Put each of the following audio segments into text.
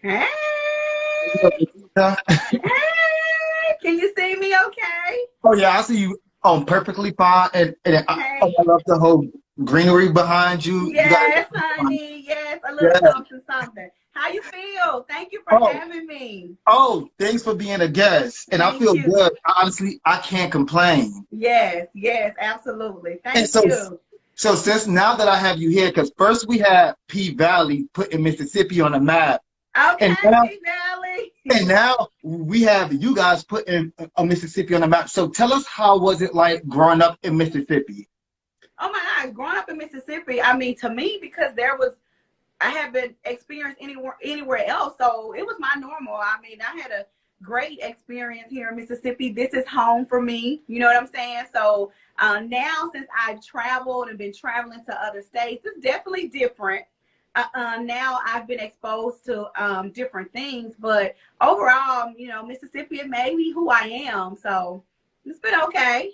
Hey, hey, can you see me okay? Oh yeah, I see you perfectly fine, Hey, I love the whole greenery behind you. You got yes, honey, yes, a little yeah. something, something. How you feel? Thank you for Oh, having me. thanks for being a guest, and I Thank feel you. good. Honestly, I can't complain. Yes, yes, absolutely. And Thank you. so since now that I have you here, because first we had P Valley putting Mississippi on the map, and Okay, now P Valley. and now we have you guys putting Mississippi on the map. So tell us, how was it like growing up in Mississippi? Oh my God, growing up in Mississippi, I mean, to me, because I haven't experienced anywhere else, so it was my normal. I mean, I had a great experience here in Mississippi. This is home for me. You know what I'm saying? So now, since I've traveled and been traveling to other states, it's definitely different. Now I've been exposed to different things, but overall, Mississippi it made me who I am. So it's been okay.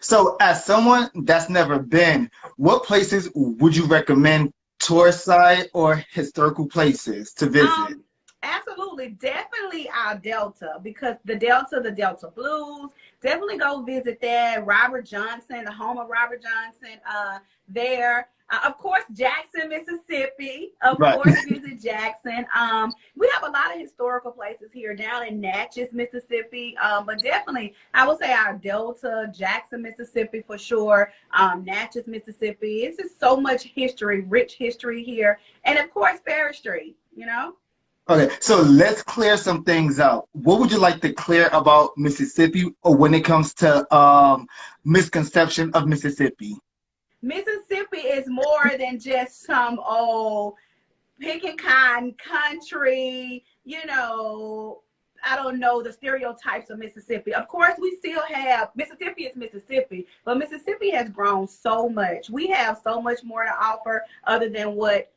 So, as someone that's never been, what places would you recommend, tourist site or historical places to visit? Um, Absolutely, definitely our Delta because the Delta Blues. Definitely go visit that. Robert Johnson, the home of Robert Johnson. There, of course, Jackson, Mississippi. Of Right. course, visit Jackson. We have a lot of historical places here down in Natchez, Mississippi. But definitely, I would say our Delta, Jackson, Mississippi for sure. Natchez, Mississippi. It's just so much history, rich history here, and of course, Ferry Street. You know. Okay, so let's clear some things out. What would you like to clear about Mississippi, or when it comes to misconception of Mississippi? Mississippi is more than just some old picking cotton country, I don't know the stereotypes of Mississippi. Of course, we still have Mississippi is Mississippi, but Mississippi has grown so much. We have so much more to offer other than what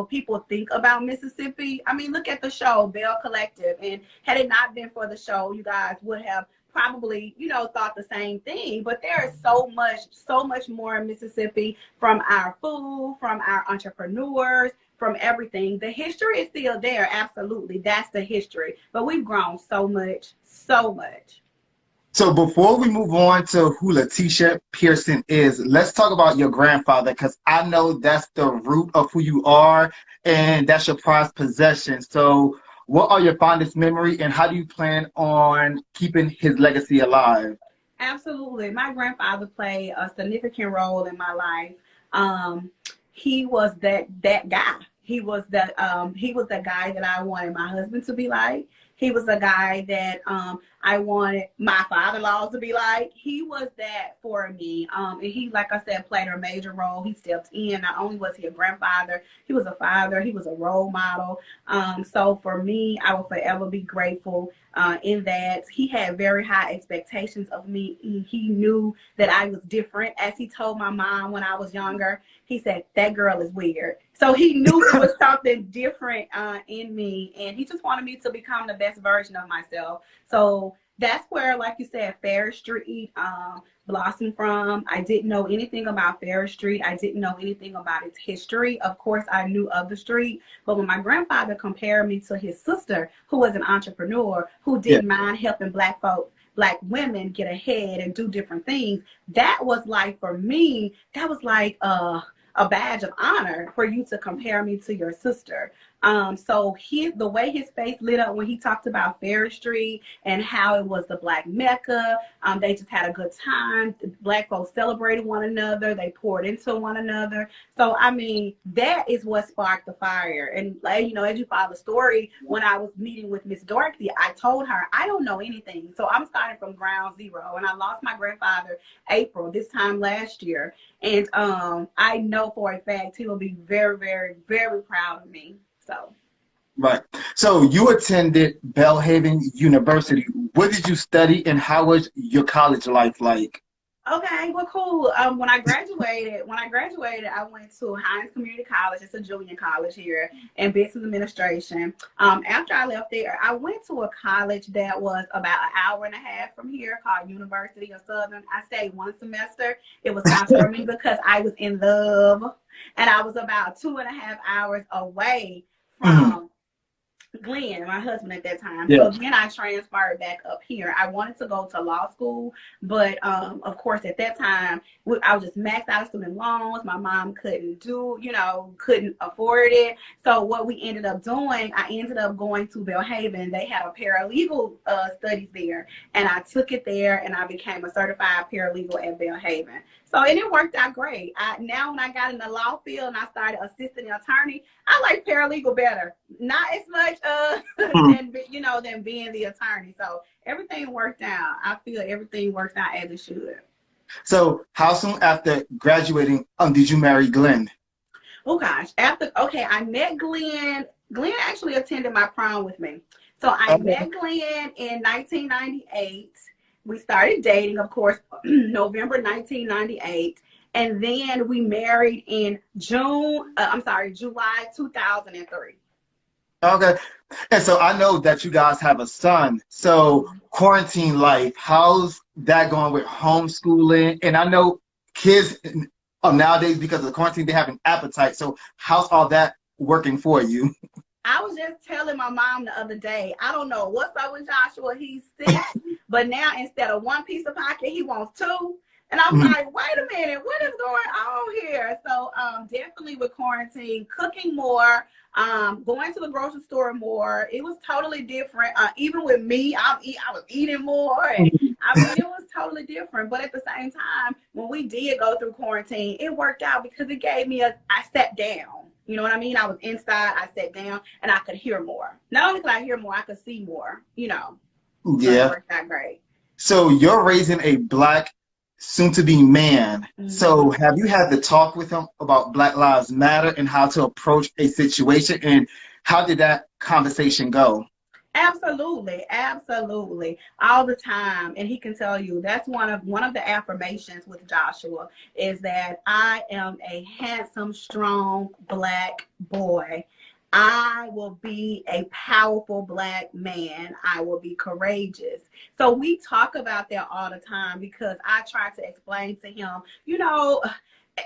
people think about Mississippi. I mean, look at the show Belle Collective, and had it not been for the show, you guys would have probably thought the same thing. But there is so much more in Mississippi, from our food, from our entrepreneurs, from everything. The history is still there, absolutely. That's the history. But we've grown so much, so much. So before we move on to who Lateshia Pearson is, let's talk about your grandfather, because I know that's the root of who you are and that's your prized possession. So what are your fondest memory and how do you plan on keeping his legacy alive? Absolutely. My grandfather played a significant role in my life. He was that guy. He was the guy that I wanted my husband to be like. He was the guy that I wanted my father-in-law to be like. He was that for me. And he, like I said, played a major role. He stepped in. Not only was he a grandfather, he was a father. He was a role model. So for me, I will forever be grateful in that he had very high expectations of me. He knew that I was different. As he told my mom when I was younger, he said, that girl is weird. So he knew it was something different in me, and he just wanted me to become the best version of myself. So that's where, like you said, Ferry Street blossomed from. I didn't know anything about Ferry Street. I didn't know anything about its history. Of course, I knew of the street, but when my grandfather compared me to his sister, who was an entrepreneur, who Yeah. didn't mind helping Black women get ahead and do different things, that was like, for me, that was like a badge of honor for you to compare me to your sister. So the way his face lit up when he talked about Ferry Street and how it was the Black Mecca, they just had a good time. Black folks celebrated one another. They poured into one another. So, I mean, that is what sparked the fire. And, as you follow the story, when I was meeting with Miss Dorothy, I told her, I don't know anything. So I'm starting from ground zero. And I lost my grandfather April this time last year. And I know for a fact he will be very, very, very proud of me. So, Right. So you attended Belhaven University. What did you study and how was your college life like? okay, well, cool. When I graduated, I went to Hinds Community College. It's a junior college here in business administration. After I left there, I went to a college that was about an hour and a half from here called University of Southern. I stayed one semester. It was not for me because I was in love, and I was about 2.5 hours away Mhm. from Glenn, my husband at that time. Yeah. So then I transferred back up here. I wanted to go to law school, but of course at that time I was just maxed out of student loans. My mom couldn't afford it. So what we ended up doing, I ended up going to Belhaven. They had a paralegal studies there, and I took it there, and I became a certified paralegal at Belhaven. So, and it worked out great. Now when I got in the law field and I started assisting the attorney, I like paralegal better. Not as much than being the attorney. So everything worked out. I feel everything works out as it should. So how soon after graduating did you marry Glenn? Oh gosh. I met Glenn. Glenn actually attended my prom with me. So I met Glenn in 1998. We started dating, of course, November 1998. And then we married in July 2003. Okay. And so I know that you guys have a son. So quarantine life, how's that going with homeschooling? And I know kids nowadays, because of the quarantine, they have an appetite. So how's all that working for you? I was just telling my mom the other day, I don't know what's up with Joshua. He's 6, but now instead of 1 piece of pocket, he wants 2. And I'm like, wait a minute, what is going on here? So definitely with quarantine, cooking more, going to the grocery store more. It was totally different. Even with me, I was eating more. And it was totally different. But at the same time, when we did go through quarantine, it worked out because it gave me I sat down. You know what I mean? I was inside, I sat down, and I could hear more. Not only could I hear more, I could see more, Yeah. So it worked out great. So you're raising a Black soon-to-be man. So have you had the talk with him about Black Lives Matter and how to approach a situation? And how did that conversation go? Absolutely, all the time. And he can tell you that's one of the affirmations with Joshua is that I am a handsome, strong Black boy. I will be a powerful Black man. I will be courageous. So we talk about that all the time because I try to explain to him,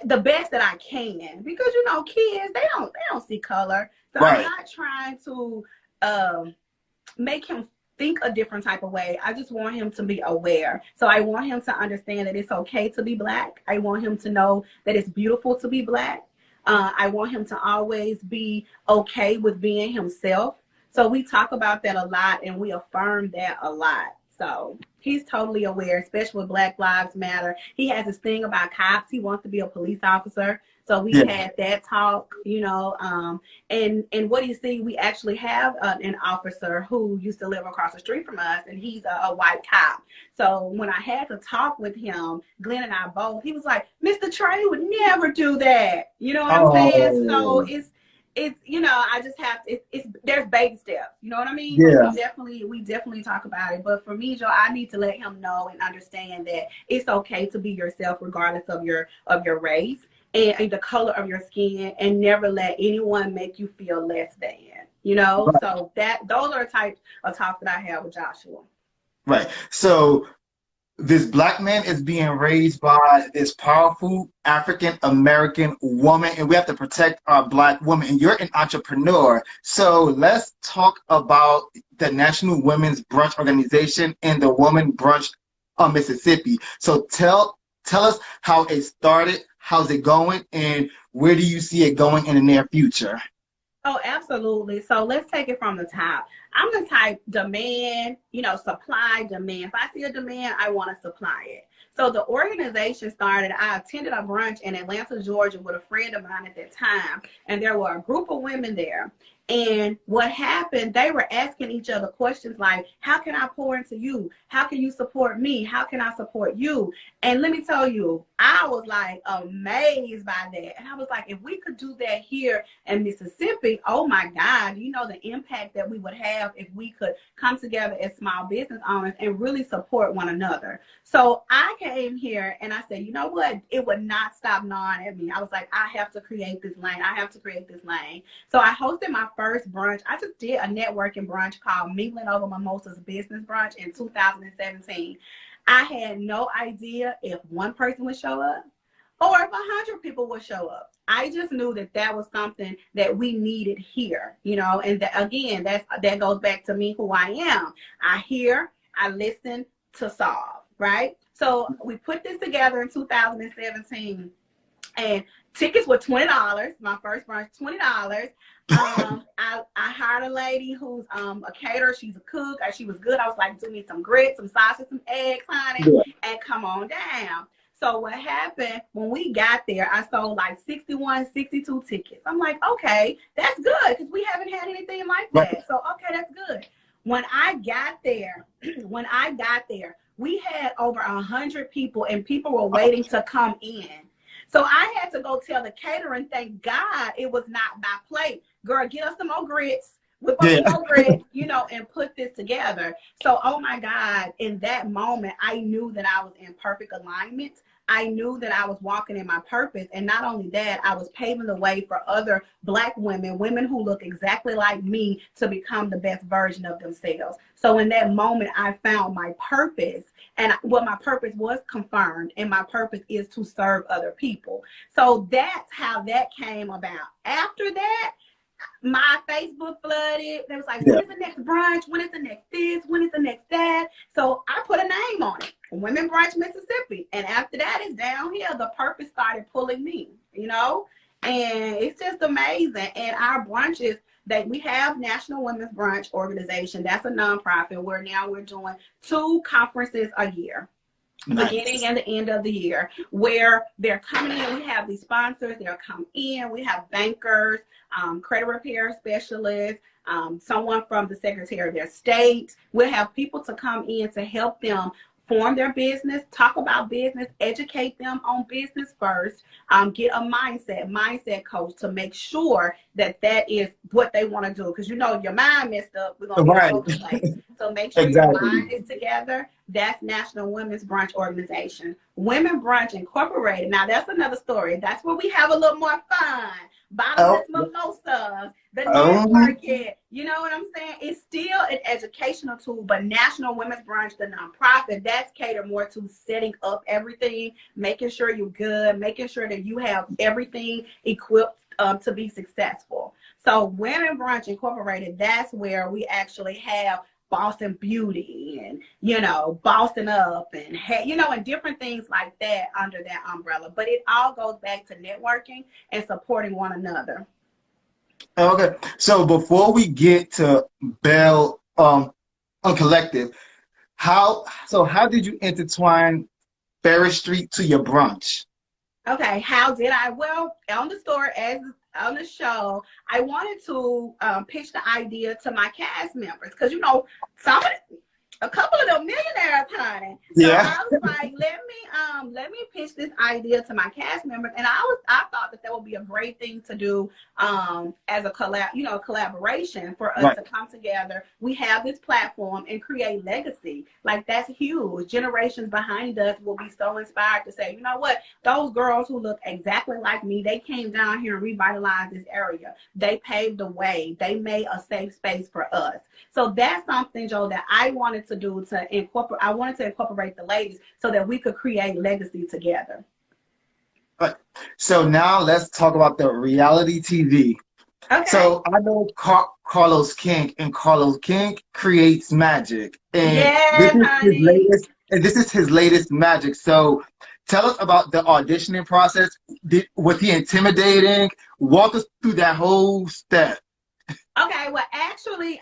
the best that I can, because kids, they don't see color. So right. I'm not trying to make him think a different type of way. I just want him to be aware. So I want him to understand that it's okay to be Black. I want him to know that it's beautiful to be Black. I want him to always be okay with being himself. So we talk about that a lot and we affirm that a lot. So he's totally aware, especially with Black Lives Matter. He has this thing about cops. He wants to be a police officer. So we had that talk, and what do you see? We actually have an officer who used to live across the street from us, and he's a white cop. So when I had to talk with him, Glenn and I both, he was like, Mr. Trey would never do that. You know what I'm saying? So it's I just have to, there's baby steps, you know what I mean? Yeah. We definitely talk about it. But for me, Joe, I need to let him know and understand that it's okay to be yourself regardless of your race and the color of your skin, and never let anyone make you feel less than, Right. So those are the types of talks that I have with Joshua. Right. So this Black man is being raised by this powerful African-American woman, and we have to protect our Black woman. And you're an entrepreneur. So let's talk about the National Women's Brunch Organization and the Woman Brunch of Mississippi. So tell us how it started, how's it going, and where do you see it going in the near future? Oh, absolutely. So let's take it from the top. I'm the type demand, supply, demand. If I see a demand, I want to supply it. So the organization started, I attended a brunch in Atlanta, Georgia with a friend of mine at that time. And there were a group of women there. And what happened, they were asking each other questions like, how can I pour into you? How can you support me? How can I support you? And let me tell you, I was like amazed by that. And I was like, if we could do that here in Mississippi, oh my God, the impact that we would have if we could come together as small business owners and really support one another. So I came here and I said, you know what? It would not stop gnawing at me. I was like, I have to create this lane. I have to create this lane. So I hosted my first brunch. I just did a networking brunch called Mingling Over Mimosas Business Brunch in 2017. I had no idea if one person would show up or if 100 people would show up. I just knew that that was something that we needed here, you know, and that, again, that goes back to me, who I am. I hear, I listen to solve, right? So we put this together in 2017, and tickets were $20. My first brunch, $20. I hired a lady who's a caterer. She's a cook. She was good. I was like, do me some grits, some sausage, some eggs, honey, and come on down. So what happened when we got there, I sold like 61, 62 tickets. I'm like, okay, that's good, because we haven't had anything like that. So, okay, that's good. When I got there, we had over 100 people, and people were waiting to come in. So I had to go tell the catering, thank God it was not my plate. Girl, get us some more grits, whip up some more grits, you know, and put this together. So, oh my God, in that moment, I knew that I was in perfect alignment. I knew that I was walking in my purpose. And not only that, I was paving the way for other Black women, women who look exactly like me, to become the best version of themselves. So in that moment, I found my purpose. And my purpose was confirmed, and my purpose is to serve other people. So that's how that came about. After that, my Facebook flooded. They was like, when is the next brunch? When is the next this? When is the next that? So I put a name on it, Women Brunch Mississippi. And after that, it's downhill. The purpose started pulling me, you know, and it's just amazing. And our brunches, that we have National Women's Brunch Organization. That's a nonprofit where now we're doing 2 conferences a year. Nice. Beginning and the end of the year, where they're coming in. We have these sponsors, they'll come in. We have bankers, credit repair specialists, someone from the Secretary of their state. We'll have people to come in to help them form their business, talk about business, educate them on business first, get a mindset coach to make sure that that is what they want to do. Because, you know, your mind messed up, we're going to get over the place. So make sure your mind is together. That's National Women's Brunch Organization. Women Brunch Incorporated. Now, that's another story. That's where we have a little more fun. Bottomless mimosas, the networking, you know what I'm saying? It's still an educational tool, but National Women's Brunch, the nonprofit, that's catered more to setting up everything, making sure you're good, making sure that you have everything equipped to be successful. So Women Brunch Incorporated, that's where we actually have Boston Beauty and, you know, Boston Up and, you know, and different things like that under that umbrella. But it all goes back to networking and supporting one another. Okay. So before we get to Belle Collective, how did you intertwine Ferris Street to your brunch? Okay. How did I? Well, on the store, as on the show, I wanted to pitch the idea to my cast members, because, you know, a couple of them millionaires, honey. So I was like, let me pitch this idea to my cast members, and I thought that would be a great thing to do as a collaboration for us to come together. We have this platform and create legacy. Like, that's huge. Generations behind us will be so inspired to say, you know what, those girls who look exactly like me, they came down here and revitalized this area. They paved the way. They made a safe space for us. So that's something, Joe, that I wanted to do I wanted to incorporate the ladies so that we could create legacy together. Right. So now let's talk about the reality TV. Okay. So I know Carlos King, and Carlos King creates magic. And this is his latest magic. So tell us about the auditioning process. Was he intimidating? Walk us through that whole step. Okay, well, actually,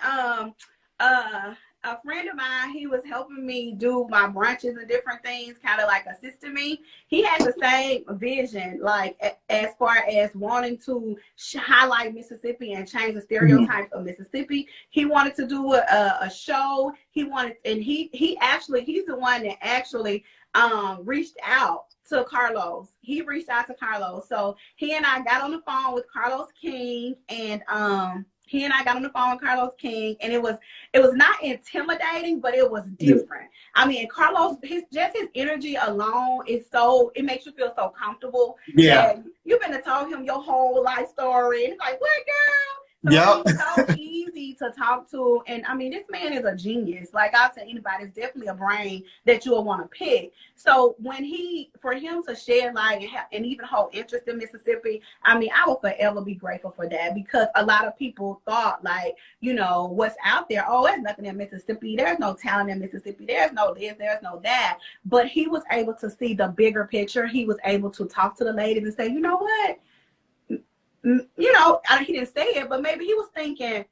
a friend of mine, he was helping me do my brunches and different things, kind of like assisting me. He had the same vision, like as far as wanting to highlight Mississippi and change the stereotypes of Mississippi. He wanted to do a show. He's the one that actually reached out to Carlos. He reached out to Carlos. So he and I got on the phone with Carlos King, and and it was not intimidating, but it was different. I mean, Carlos, his energy alone is it makes you feel so comfortable. Yeah. And you've been to tell him your whole life story, and it's like, what, girl? So it's so easy easy to talk to. And I mean, this man is a genius. Like I'll tell anybody, it's definitely a brain that you'll want to pick. So for him to shed light and even hold interest in Mississippi, I mean, I will forever be grateful for that, because a lot of people thought, like, you know, what's out there, oh, there's nothing in Mississippi. There's no talent in Mississippi. There's no this, there's no that. But he was able to see the bigger picture. He was able to talk to the ladies and say, you know what? You know, he didn't say it, but maybe he was thinking,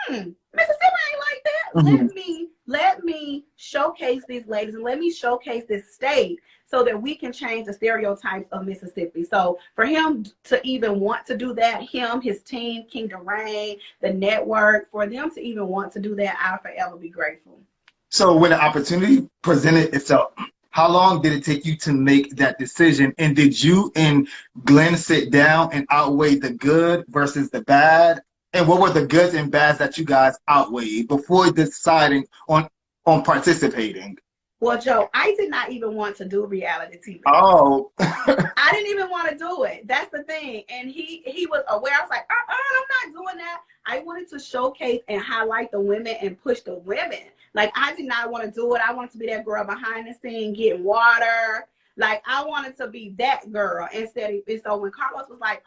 Mississippi ain't like that. Mm-hmm. Let me showcase these ladies, and let me showcase this state, so that we can change the stereotypes of Mississippi. So for him to even want to do that, his team, King Durain, the network, for them to even want to do that, I'll forever be grateful. So when the opportunity presented itself, how long did it take you to make that decision? And did you and Glenn sit down and outweigh the good versus the bad? And what were the goods and bads that you guys outweighed before deciding on participating? Well, Joe, I did not even want to do reality TV. Oh. I didn't even want to do it. That's the thing. And he was aware. I was like, I'm not doing that. I wanted to showcase and highlight the women and push the women. Like, I did not want to do it. I wanted to be that girl behind the scene getting water. Like, I wanted to be that girl instead of, so when Carlos was like,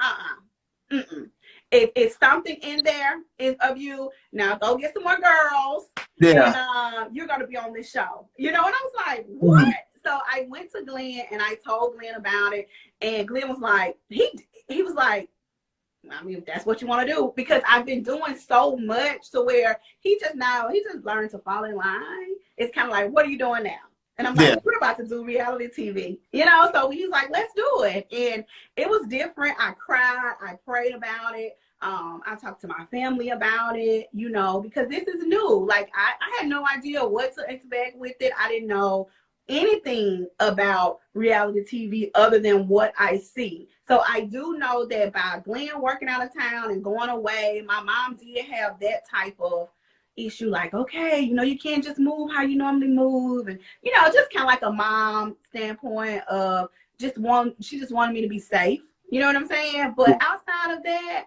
If something in there is of you, now go get some more girls. Yeah. And you're going to be on this show. You know, and I was like, what? So I went to Glenn and I told Glenn about it. And Glenn was like, he was like, I mean, if that's what you want to do, because I've been doing so much to where he just learned to fall in line. It's kind of like, what are you doing now? And I'm like, we're about to do reality TV, you know? So he's like, let's do it. And it was different. I cried. I prayed about it. I talked to my family about it, you know, because this is new. Like, I had no idea what to expect with it. I didn't know anything about reality TV other than what I see. So I do know that by Glenn working out of town and going away, my mom did have that type of issue, like, okay, you know, you can't just move how you normally move, and you know, just kind of like a mom standpoint of she just wanted me to be safe, you know what I'm saying? But outside of that,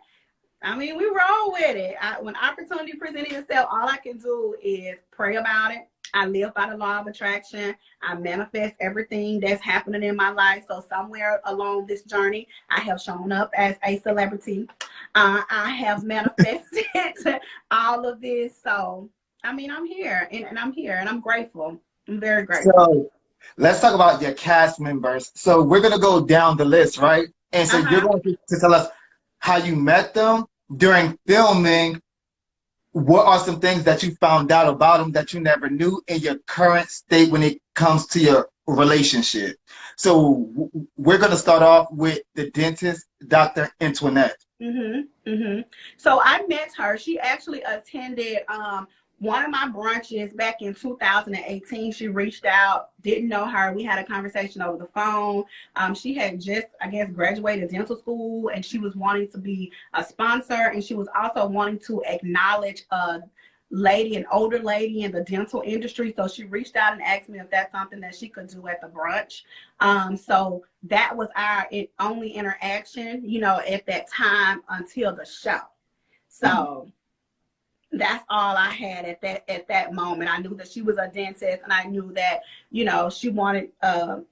I mean, we roll with it. When opportunity presented itself, all I can do is pray about it. I live by the law of attraction. I manifest everything that's happening in my life. So somewhere along this journey, I have shown up as a celebrity. I have manifested all of this. So, I mean, I'm here, and I'm here, and I'm grateful. I'm very grateful. So let's talk about your cast members. So we're going to go down the list, right? And so you're going to tell us how you met them during filming. What are some things that you found out about them that you never knew in your current state when it comes to your relationship? So we're going to start off with the dentist, Dr. Antoinette. So I met her. She actually attended one of my brunches back in 2018. She reached out, didn't know her. We had a conversation over the phone. She had just, I guess, graduated dental school, and she was wanting to be a sponsor, and she was also wanting to acknowledge an older lady in the dental industry. So she reached out and asked me if that's something that she could do at the brunch. So that was our only interaction, you know, at that time until the show. So that's all I had at that moment. I knew that she was a dentist, and I knew that, you know, she wanted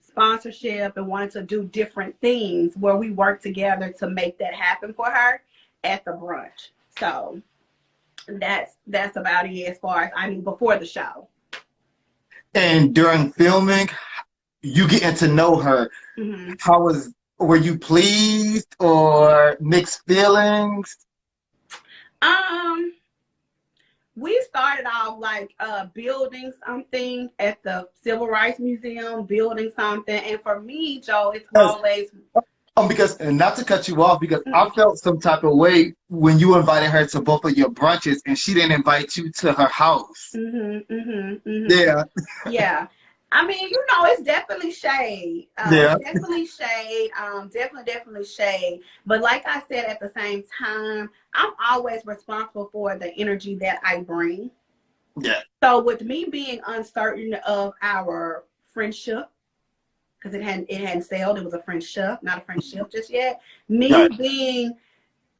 sponsorship and wanted to do different things where we worked together to make that happen for her at the brunch. So that's about it as far as I knew before the show. And during filming, you getting to know her, were you pleased or mixed feelings? We started off like building something at the Civil Rights Museum, building something. And for me, Joe, it's always... Because, and not to cut you off, because I felt some type of way when you invited her to both of your brunches and she didn't invite you to her house. Yeah. Yeah. I mean, you know, it's definitely shade. Definitely shade. Definitely shade. But like I said, at the same time, I'm always responsible for the energy that I bring. Yeah. So with me being uncertain of our friendship, because it hadn't sailed, it was a friendship, not a friendship just yet. Me being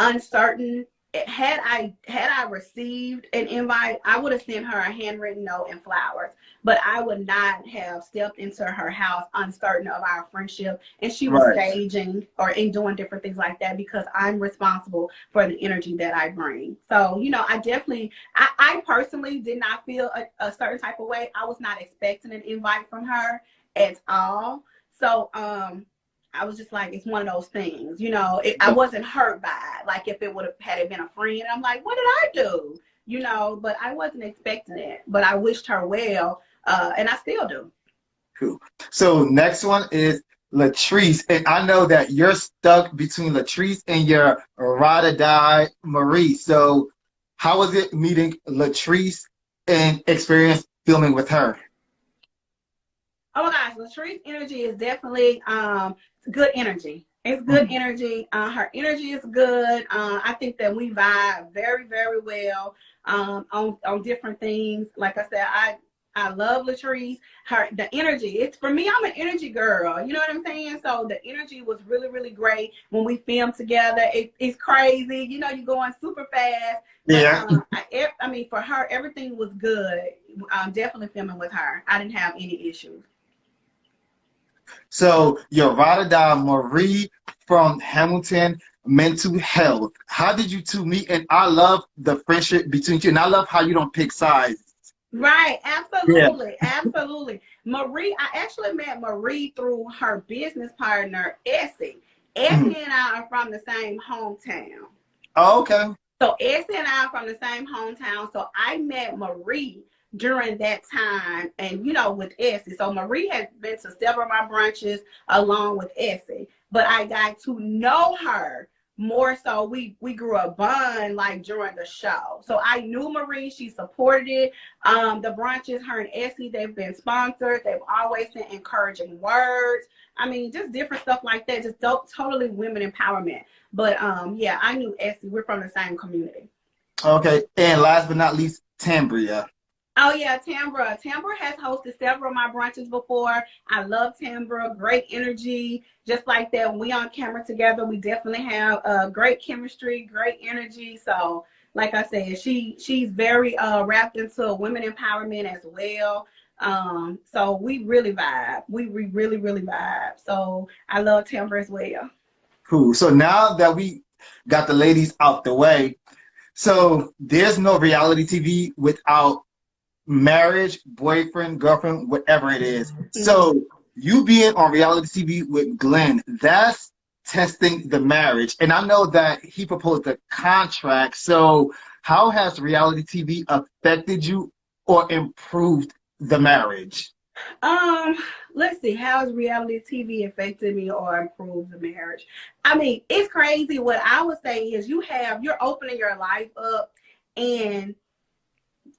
uncertain had I received an invite, I would have sent her a handwritten note and flowers. But I would not have stepped into her house uncertain of our friendship. And she was Right. staging and doing different things like that because I'm responsible for the energy that I bring. So, you know, I personally did not feel a certain type of way. I was not expecting an invite from her at all. So, I was just like, it's one of those things, you know, I wasn't hurt by it. Like if it would have had it been a friend, I'm like, what did I do? You know, but I wasn't expecting it, but I wished her well. And I still do. Cool. So next one is Latrice. And I know that you're stuck between Latrice and your ride or die Marie. So how was it meeting Latrice and experience filming with her? Oh my gosh, Latrice's energy is definitely good energy. It's good energy. Her energy is good. I think that we vibe very, very well on different things. Like I said, I love Latrice. The energy. It's for me. I'm an energy girl. You know what I'm saying? So the energy was really, really great when we filmed together. It's crazy. You know, you're going super fast. Yeah. But, I mean, for her, everything was good. Definitely filming with her. I didn't have any issues. So your ride or die Marie from Hamilton Mental Health. How did you two meet? And I love the friendship between you. And I love how you don't pick sides. Right, absolutely, Yeah. absolutely. Marie, I actually met Marie through her business partner, Essie. Essie and I are from the same hometown. Oh, okay. So Essie and I are from the same hometown. So I met Marie during that time, and you know, with Essie. So Marie has been to several of my brunches along with Essie, but I got to know her more so. We grew a bond like during the show. So I knew Marie, she supported it. The brunches, her and Essie, they've been sponsored. They've always sent encouraging words. I mean, just different stuff like that. Just totally women empowerment. But yeah, I knew Essie. We're from the same community. Okay. And last but not least, Tambria. Oh yeah, Tambra. Tambra has hosted several of my brunches before. I love Tambra. Great energy. Just like that, when we on camera together, we definitely have great chemistry, great energy. So, like I said, she's very wrapped into women empowerment as well. So we really vibe. We really, really vibe. So I love Tambra as well. Cool. So now that we got the ladies out the way, so there's no reality TV without marriage, boyfriend, girlfriend, whatever it is. So you being on reality TV with Glenn, that's testing the marriage. And I know that he proposed a contract. So how has reality TV affected you or improved the marriage? Let's see, how has reality TV affected me or improved the marriage? I mean, it's crazy. What I would say is you're opening your life up, and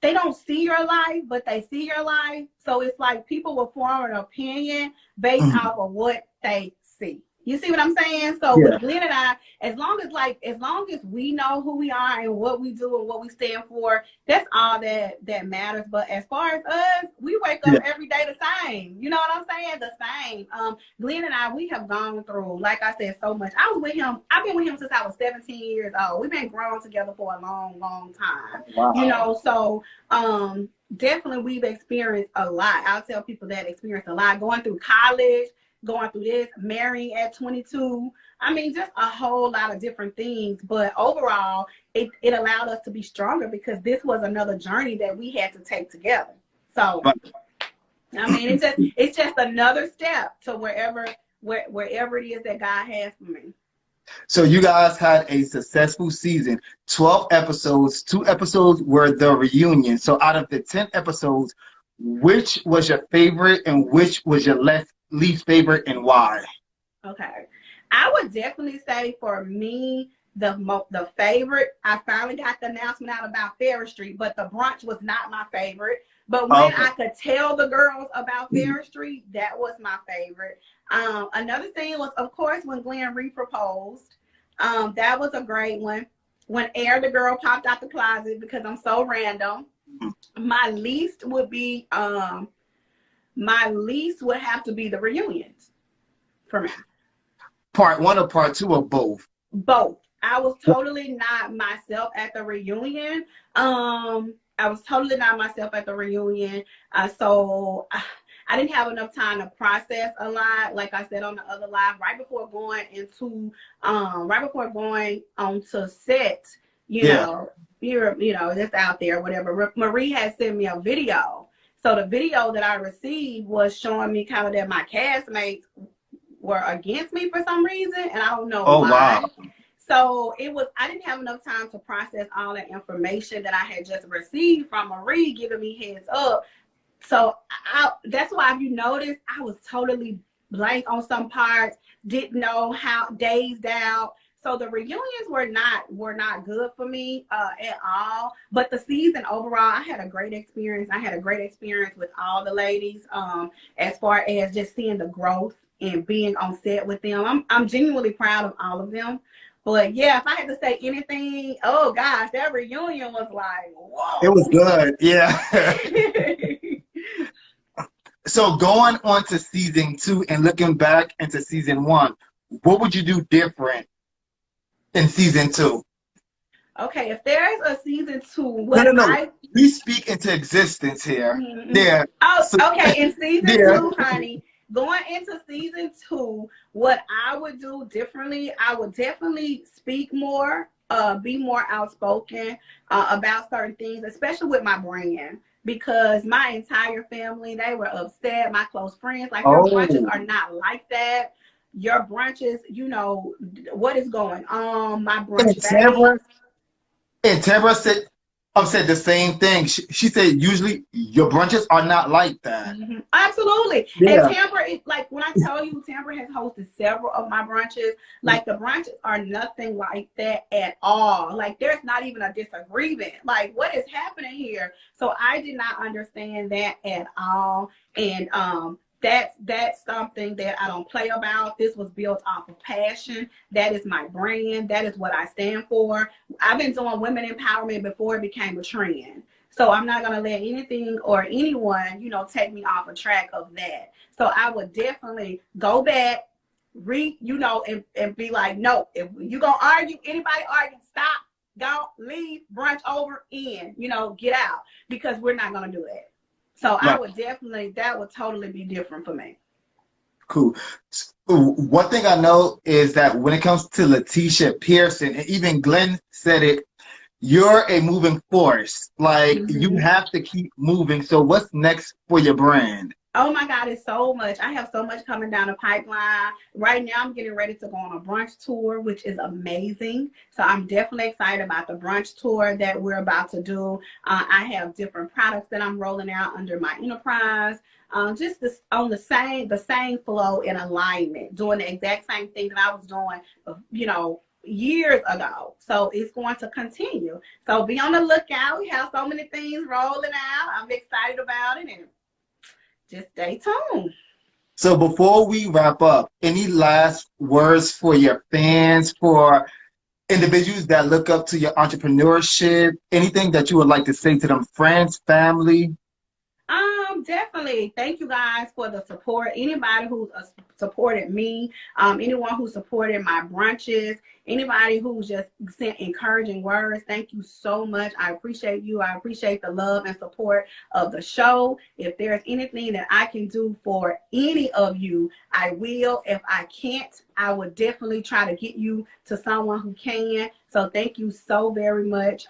they don't see your life, but they see your life. So it's like people will form an opinion based off of what they see. You see what I'm saying? So with Glenn and I, as long as we know who we are and what we do and what we stand for, that's all that matters. But as far as us, we wake up every day the same. You know what I'm saying? The same. Glenn and I, we have gone through, like I said, so much. I've been with him since I was 17 years old. We've been growing together for a long, long time. Wow. You know, so definitely we've experienced a lot. I'll tell people that experienced a lot. Going through college, going through this, marrying at 22. I mean, just a whole lot of different things. But overall, it allowed us to be stronger because this was another journey that we had to take together. So, I mean, it's just another step to wherever it is that God has for me. So you guys had a successful season, 12 episodes. 2 episodes were the reunion. So out of the 10 episodes, which was your favorite and which was your least favorite and why? Okay, I would definitely say for me, the favorite, I finally got the announcement out about Ferris Street, but the brunch was not my favorite. But when I could tell the girls about Ferris Street, that was my favorite. Another thing was, of course, when Glenn re-proposed. That was a great one. When Air the girl popped out the closet because I'm so random. My least would be have to be the reunions for me. Part 1 or part 2 or both? Both. I was totally not myself at the reunion. I was totally not myself at the reunion. So I didn't have enough time to process a lot. Like I said on the other live, right before going onto set, you know, that's out there, whatever. Marie had sent me a video. So the video that I received was showing me kind of that my castmates were against me for some reason, and I don't know why. Wow. So I didn't have enough time to process all the information that I had just received from Marie giving me heads up. So that's why, if you noticed, I was totally blank on some parts, didn't know how, dazed out. So the reunions were not good for me at all. But the season overall, I had a great experience. I had a great experience with all the ladies as far as just seeing the growth and being on set with them. I'm genuinely proud of all of them. But yeah, if I had to say anything, oh gosh, that reunion was like, whoa. It was good, yeah. So going on to season 2 and looking back into season 1, what would you do different in season 2? Okay, if there's a season 2, we speak into existence here. Mm-hmm. Yeah. Oh, so, okay, in season 2, honey. Going into season 2, what I would do differently, I would definitely speak more, be more outspoken about certain things, especially with my brand, because my entire family, they were upset. My close friends, like, your brunches are not like that. Your brunches, you know, what is going on? My brunch. And Tamara said the same thing. She said, usually your brunches are not like that. Mm-hmm. Absolutely. Yeah. And Tamara, like, when I tell you, Tamara has hosted several of my brunches. Like, the brunches are nothing like that at all. Like, there's not even a disagreement. Like, what is happening here? So I did not understand that at all. And that's something that I don't play about. This was built off of passion. That is my brand. That is what I stand for. I've been doing women empowerment before it became a trend. So I'm not going to let anything or anyone, you know, take me off a track of that. So I would definitely go back, and be like, no, if you're going to argue, anybody argue, stop, go, leave, brunch over, in, get out, because we're not going to do that. So right. I would definitely, that would totally be different for me. Cool. One thing I know is that when it comes to Lateshia Pearson, and even Glenn said it, you're a moving force. Like, you have to keep moving. So what's next for your brand? Oh my God, it's so much. I have so much coming down the pipeline. Right now, I'm getting ready to go on a brunch tour, which is amazing. So I'm definitely excited about the brunch tour that we're about to do. I have different products that I'm rolling out under my enterprise. Just on the same flow and alignment, doing the exact same thing that I was doing, years ago. So it's going to continue. So be on the lookout. We have so many things rolling out. I'm excited about it, and just stay tuned. So before we wrap up, any last words for your fans, for individuals that look up to your entrepreneurship, anything that you would like to say to them, friends, family? Definitely. Thank you guys for the support. Anybody who's supported me, anyone who supported my brunches, anybody who's just sent encouraging words, thank you so much. I appreciate you. I appreciate the love and support of the show. If there's anything that I can do for any of you, I will. If I can't, I would definitely try to get you to someone who can. So thank you so very much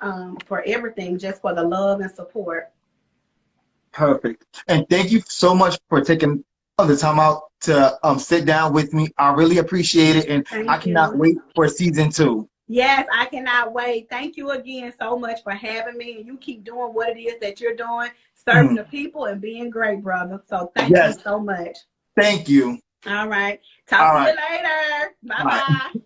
for everything, just for the love and support. Perfect. And thank you so much for taking the time out to sit down with me. I really appreciate it. And I cannot wait for season 2. Yes, I cannot wait. Thank you again so much for having me. And you keep doing what it is that you're doing, serving the people and being great, brother. So thank you so much. Thank you. All right. Talk to you later. Bye-bye.